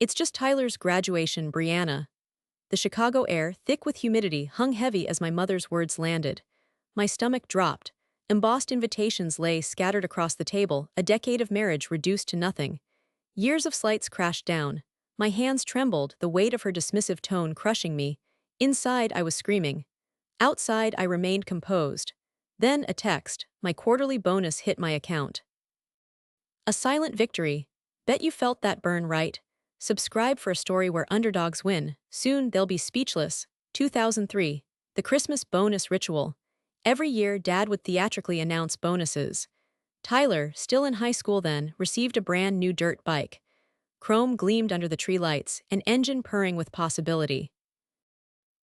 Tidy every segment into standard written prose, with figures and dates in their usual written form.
It's just Tyler's graduation, Brianna. The Chicago air, thick with humidity, hung heavy as my mother's words landed. My stomach dropped. Embossed invitations lay scattered across the table, a decade of marriage reduced to nothing. Years of slights crashed down. My hands trembled, the weight of her dismissive tone crushing me. Inside, I was screaming. Outside, I remained composed. Then, a text. My quarterly bonus hit my account. A silent victory. Bet you felt that burn, right? Subscribe for a story where underdogs win. Soon they'll be speechless. 2003. The Christmas bonus ritual. Every year, Dad would theatrically announce bonuses. Tyler, still in high school then, received a brand new dirt bike. Chrome gleamed under the tree lights, an engine purring with possibility.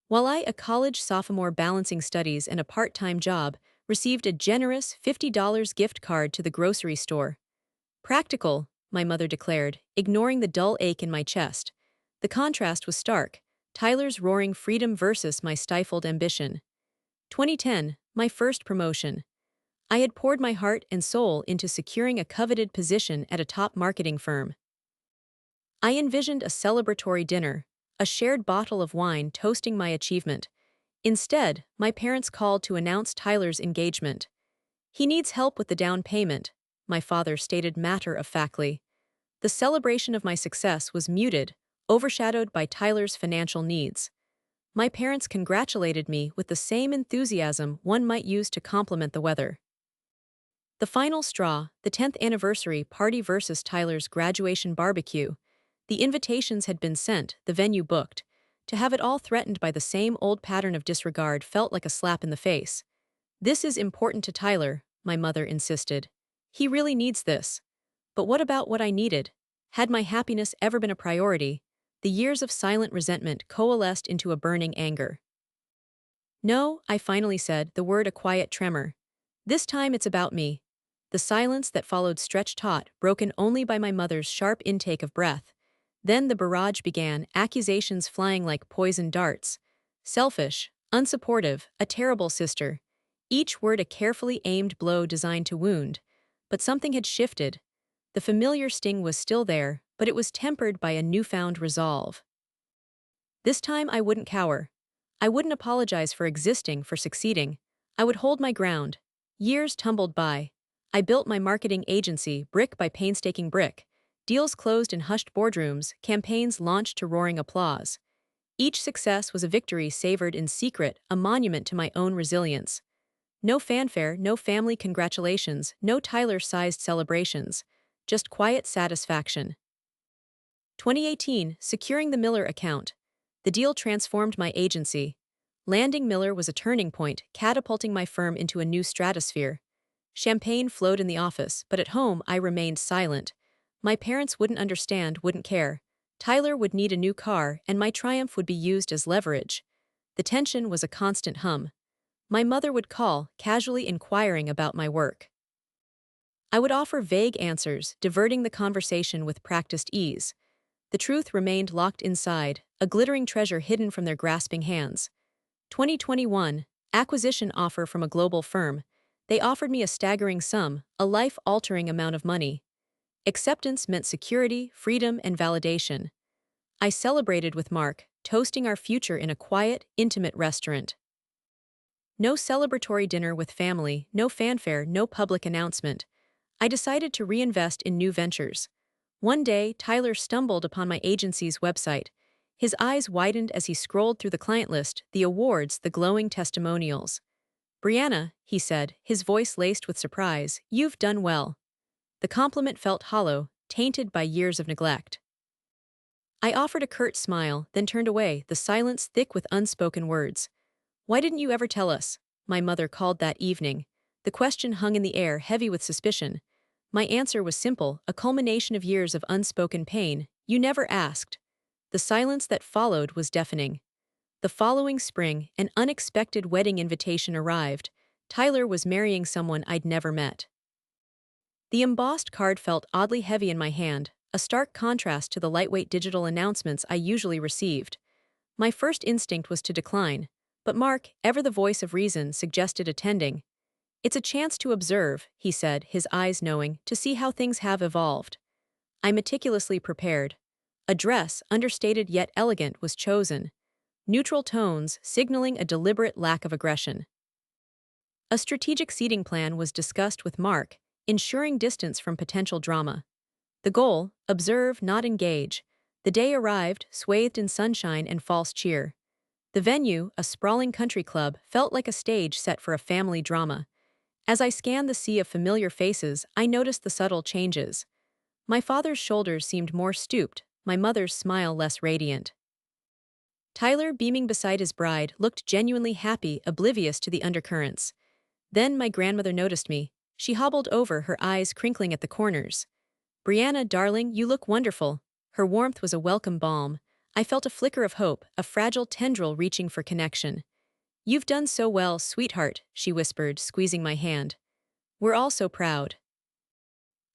While I, a college sophomore balancing studies and a part-time job, received a generous $50 gift card to the grocery store. Practical, my mother declared, ignoring the dull ache in my chest. The contrast was stark. Tyler's roaring freedom versus my stifled ambition. 2010, my first promotion. I had poured my heart and soul into securing a coveted position at a top marketing firm. I envisioned a celebratory dinner, a shared bottle of wine toasting my achievement. Instead, my parents called to announce Tyler's engagement. "He needs help with the down payment," my father stated matter-of-factly. The celebration of my success was muted, overshadowed by Tyler's financial needs. My parents congratulated me with the same enthusiasm one might use to compliment the weather. The final straw, the 10th anniversary party versus Tyler's graduation barbecue. The invitations had been sent, the venue booked. To have it all threatened by the same old pattern of disregard felt like a slap in the face. "This is important to Tyler," my mother insisted. "He really needs this." But what about what I needed? Had my happiness ever been a priority? The years of silent resentment coalesced into a burning anger. "No," I finally said, the word a quiet tremor. "This time it's about me." The silence that followed stretched taut, broken only by my mother's sharp intake of breath. Then the barrage began, accusations flying like poisoned darts. Selfish, unsupportive, a terrible sister. Each word a carefully aimed blow designed to wound. But something had shifted. The familiar sting was still there, but it was tempered by a newfound resolve. This time I wouldn't cower. I wouldn't apologize for existing, for succeeding. I would hold my ground. Years tumbled by. I built my marketing agency, brick by painstaking brick. Deals closed in hushed boardrooms, campaigns launched to roaring applause. Each success was a victory savored in secret, a monument to my own resilience. No fanfare, no family congratulations, no Tyler-sized celebrations. Just quiet satisfaction. 2018, securing the Miller account. The deal transformed my agency. Landing Miller was a turning point, catapulting my firm into a new stratosphere. Champagne flowed in the office, but at home I remained silent. My parents wouldn't understand, wouldn't care. Tyler would need a new car, and my triumph would be used as leverage. The tension was a constant hum. My mother would call, casually inquiring about my work. I would offer vague answers, diverting the conversation with practiced ease. The truth remained locked inside, a glittering treasure hidden from their grasping hands. 2021, acquisition offer from a global firm. They offered me a staggering sum, a life-altering amount of money. Acceptance meant security, freedom, and validation. I celebrated with Mark, toasting our future in a quiet, intimate restaurant. No celebratory dinner with family, no fanfare, no public announcement. I decided to reinvest in new ventures. One day, Tyler stumbled upon my agency's website. His eyes widened as he scrolled through the client list, the awards, the glowing testimonials. "Brianna," he said, his voice laced with surprise, "you've done well." The compliment felt hollow, tainted by years of neglect. I offered a curt smile, then turned away, the silence thick with unspoken words. "Why didn't you ever tell us?" my mother called that evening. The question hung in the air, heavy with suspicion. My answer was simple, a culmination of years of unspoken pain. "You never asked." The silence that followed was deafening. The following spring, an unexpected wedding invitation arrived. Tyler was marrying someone I'd never met. The embossed card felt oddly heavy in my hand, a stark contrast to the lightweight digital announcements I usually received. My first instinct was to decline, but Mark, ever the voice of reason, suggested attending. "It's a chance to observe," he said, his eyes knowing, "to see how things have evolved." I meticulously prepared. A dress, understated yet elegant, was chosen, neutral tones signaling a deliberate lack of aggression. A strategic seating plan was discussed with Mark, ensuring distance from potential drama. The goal: observe, not engage. The day arrived, swathed in sunshine and false cheer. The venue, a sprawling country club, felt like a stage set for a family drama. As I scanned the sea of familiar faces, I noticed the subtle changes. My father's shoulders seemed more stooped, my mother's smile less radiant. Tyler, beaming beside his bride, looked genuinely happy, oblivious to the undercurrents. Then my grandmother noticed me. She hobbled over, her eyes crinkling at the corners. "Brianna, darling, you look wonderful." Her warmth was a welcome balm. I felt a flicker of hope, a fragile tendril reaching for connection. "You've done so well, sweetheart," she whispered, squeezing my hand. "We're all so proud."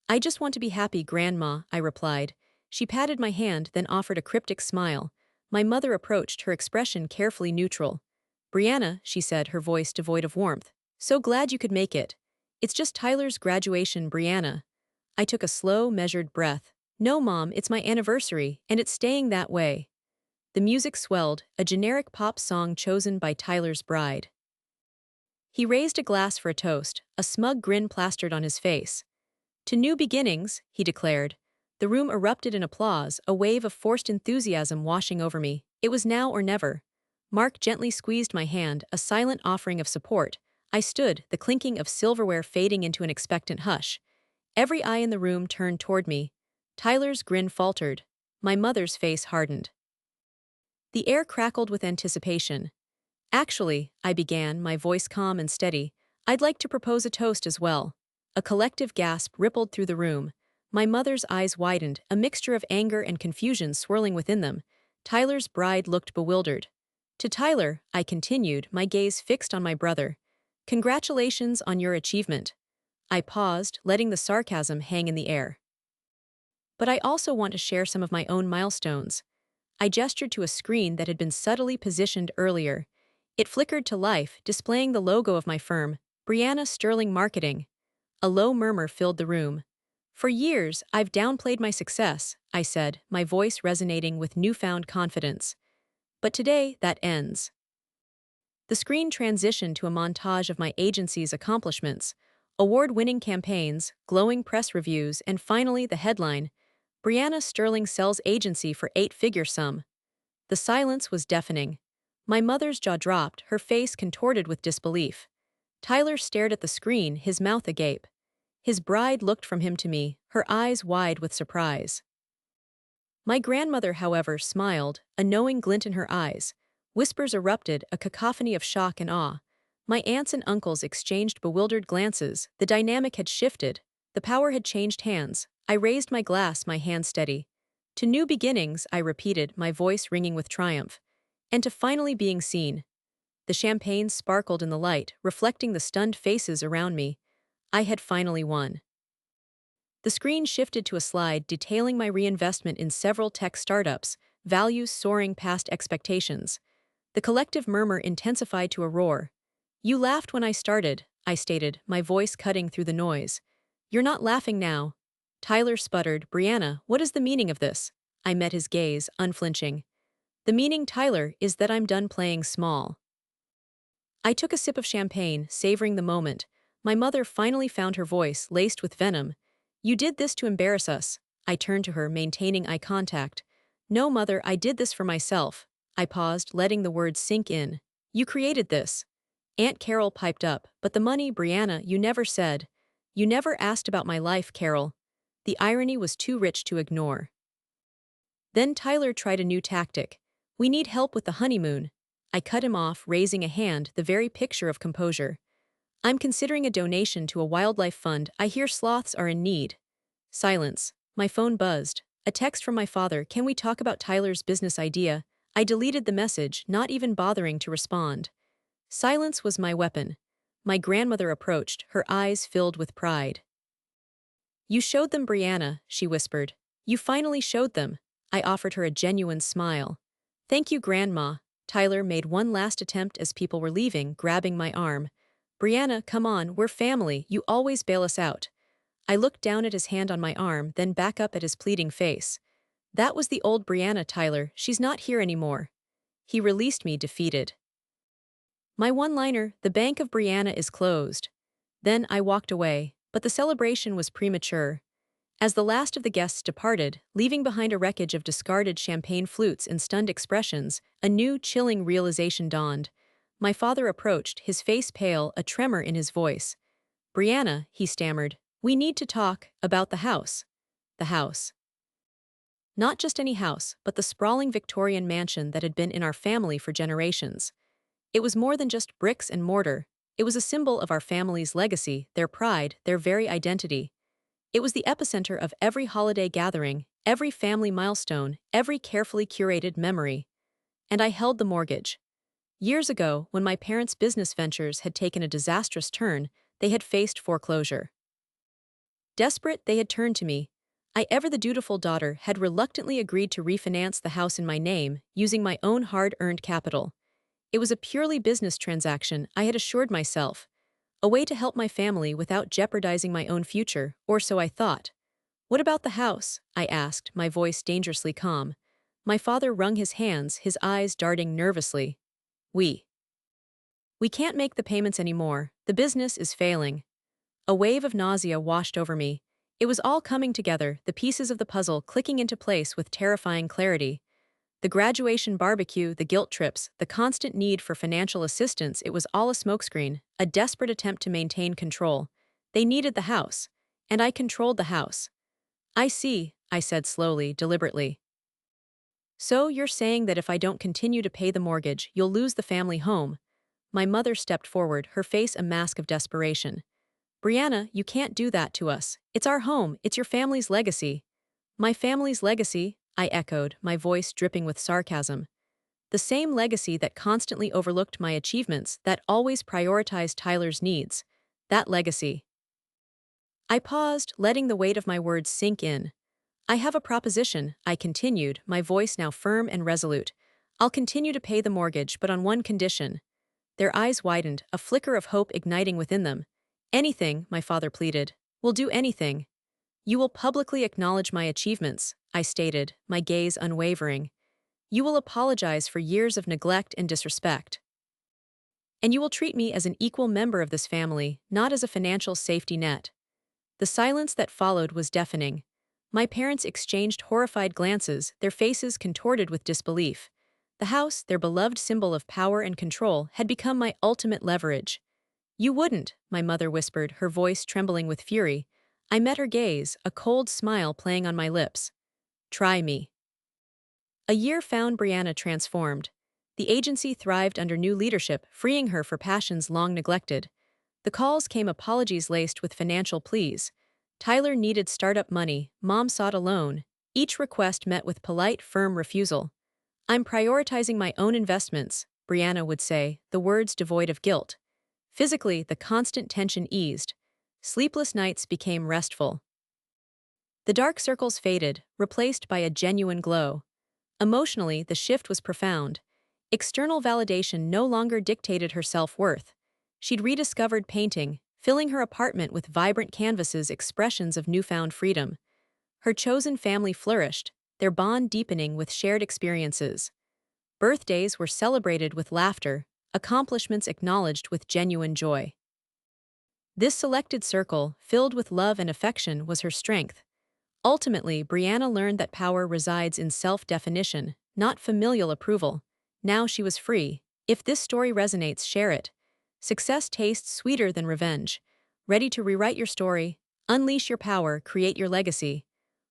"I just want to be happy, Grandma," I replied. She patted my hand, then offered a cryptic smile. My mother approached, her expression carefully neutral. "Brianna," she said, her voice devoid of warmth. "So glad you could make it. It's just Tyler's graduation, Brianna." I took a slow, measured breath. "No, Mom, it's my anniversary, and it's staying that way." The music swelled, a generic pop song chosen by Tyler's bride. He raised a glass for a toast, a smug grin plastered on his face. "To new beginnings," he declared. The room erupted in applause, a wave of forced enthusiasm washing over me. It was now or never. Mark gently squeezed my hand, a silent offering of support. I stood, the clinking of silverware fading into an expectant hush. Every eye in the room turned toward me. Tyler's grin faltered. My mother's face hardened. The air crackled with anticipation. "Actually," I began, my voice calm and steady, "I'd like to propose a toast as well." A collective gasp rippled through the room. My mother's eyes widened, a mixture of anger and confusion swirling within them. Tyler's bride looked bewildered. "To Tyler," I continued, my gaze fixed on my brother. "Congratulations on your achievement." I paused, letting the sarcasm hang in the air. "But I also want to share some of my own milestones." I gestured to a screen that had been subtly positioned earlier. It flickered to life, displaying the logo of my firm, Brianna Sterling Marketing. A low murmur filled the room. "For years, I've downplayed my success," I said, my voice resonating with newfound confidence. "But today, that ends." The screen transitioned to a montage of my agency's accomplishments: award-winning campaigns, glowing press reviews, and finally the headline: Brianna Sterling sells agency for eight-figure sum. The silence was deafening. My mother's jaw dropped, her face contorted with disbelief. Tyler stared at the screen, his mouth agape. His bride looked from him to me, her eyes wide with surprise. My grandmother, however, smiled, a knowing glint in her eyes. Whispers erupted, a cacophony of shock and awe. My aunts and uncles exchanged bewildered glances. The dynamic had shifted. The power had changed hands. I raised my glass, my hand steady. "To new beginnings," I repeated, my voice ringing with triumph. "And to finally being seen." The champagne sparkled in the light, reflecting the stunned faces around me. I had finally won. The screen shifted to a slide detailing my reinvestment in several tech startups, values soaring past expectations. The collective murmur intensified to a roar. "You laughed when I started," I stated, my voice cutting through the noise. "You're not laughing now." Tyler sputtered, "Brianna, what is the meaning of this?" I met his gaze, unflinching. "The meaning, Tyler, is that I'm done playing small." I took a sip of champagne, savoring the moment. My mother finally found her voice, laced with venom. "You did this to embarrass us." I turned to her, maintaining eye contact. "No, Mother, I did this for myself." I paused, letting the words sink in. "You created this." Aunt Carol piped up, "But the money, Brianna, you never said." "You never asked about my life, Carol." The irony was too rich to ignore. Then Tyler tried a new tactic. "We need help with the honeymoon." I cut him off, raising a hand, the very picture of composure. "I'm considering a donation to a wildlife fund. I hear sloths are in need." Silence. My phone buzzed. A text from my father: "Can we talk about Tyler's business idea?" I deleted the message, not even bothering to respond. Silence was my weapon. My grandmother approached, her eyes filled with pride. "You showed them, Brianna," she whispered. "You finally showed them." I offered her a genuine smile. "Thank you, Grandma." Tyler made one last attempt as people were leaving, grabbing my arm. "Brianna, come on, we're family, you always bail us out." I looked down at his hand on my arm, then back up at his pleading face. That was the old Brianna, Tyler. She's not here anymore. He released me, defeated. My one-liner, the Bank of Brianna is closed. Then I walked away, but the celebration was premature. As the last of the guests departed, leaving behind a wreckage of discarded champagne flutes and stunned expressions, a new, chilling realization dawned. My father approached, his face pale, a tremor in his voice. "Brianna," he stammered, "we need to talk about the house." The house. Not just any house, but the sprawling Victorian mansion that had been in our family for generations. It was more than just bricks and mortar. It was a symbol of our family's legacy, their pride, their very identity. It was the epicenter of every holiday gathering, every family milestone, every carefully curated memory. And I held the mortgage. Years ago, when my parents' business ventures had taken a disastrous turn, they had faced foreclosure. Desperate, they had turned to me. I, ever the dutiful daughter, had reluctantly agreed to refinance the house in my name, using my own hard-earned capital. It was a purely business transaction, I had assured myself. A way to help my family without jeopardizing my own future, or so I thought. "What about the house?" I asked, my voice dangerously calm. My father wrung his hands, his eyes darting nervously. We can't make the payments anymore. The business is failing." A wave of nausea washed over me. It was all coming together, the pieces of the puzzle clicking into place with terrifying clarity. The graduation barbecue, the guilt trips, the constant need for financial assistance, it was all a smokescreen, a desperate attempt to maintain control. They needed the house, and I controlled the house. "I see," I said slowly, deliberately. "So you're saying that if I don't continue to pay the mortgage, you'll lose the family home?" My mother stepped forward, her face a mask of desperation. "Brianna, you can't do that to us. It's our home, it's your family's legacy." "My family's legacy?" I echoed, my voice dripping with sarcasm. "The same legacy that constantly overlooked my achievements, that always prioritized Tyler's needs. That legacy." I paused, letting the weight of my words sink in. "I have a proposition," I continued, my voice now firm and resolute. "I'll continue to pay the mortgage, but on one condition." Their eyes widened, a flicker of hope igniting within them. "Anything," my father pleaded. "We'll do anything." "You will publicly acknowledge my achievements," I stated, my gaze unwavering. "You will apologize for years of neglect and disrespect. And you will treat me as an equal member of this family, not as a financial safety net." The silence that followed was deafening. My parents exchanged horrified glances, their faces contorted with disbelief. The house, their beloved symbol of power and control, had become my ultimate leverage. "You wouldn't," my mother whispered, her voice trembling with fury. I met her gaze, a cold smile playing on my lips. "Try me." A year found Brianna transformed. The agency thrived under new leadership, freeing her for passions long neglected. The calls came apologies laced with financial pleas. Tyler needed startup money, Mom sought a loan. Each request met with polite, firm refusal. "I'm prioritizing my own investments," Brianna would say, the words devoid of guilt. Physically, the constant tension eased. Sleepless nights became restful. The dark circles faded, replaced by a genuine glow. Emotionally, the shift was profound. External validation no longer dictated her self-worth. She'd rediscovered painting, filling her apartment with vibrant canvases, expressions of newfound freedom. Her chosen family flourished, their bond deepening with shared experiences. Birthdays were celebrated with laughter, accomplishments acknowledged with genuine joy. This selected circle, filled with love and affection, was her strength. Ultimately, Brianna learned that power resides in self-definition, not familial approval. Now she was free. If this story resonates, share it. Success tastes sweeter than revenge. Ready to rewrite your story? Unleash your power, create your legacy.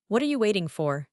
What are you waiting for?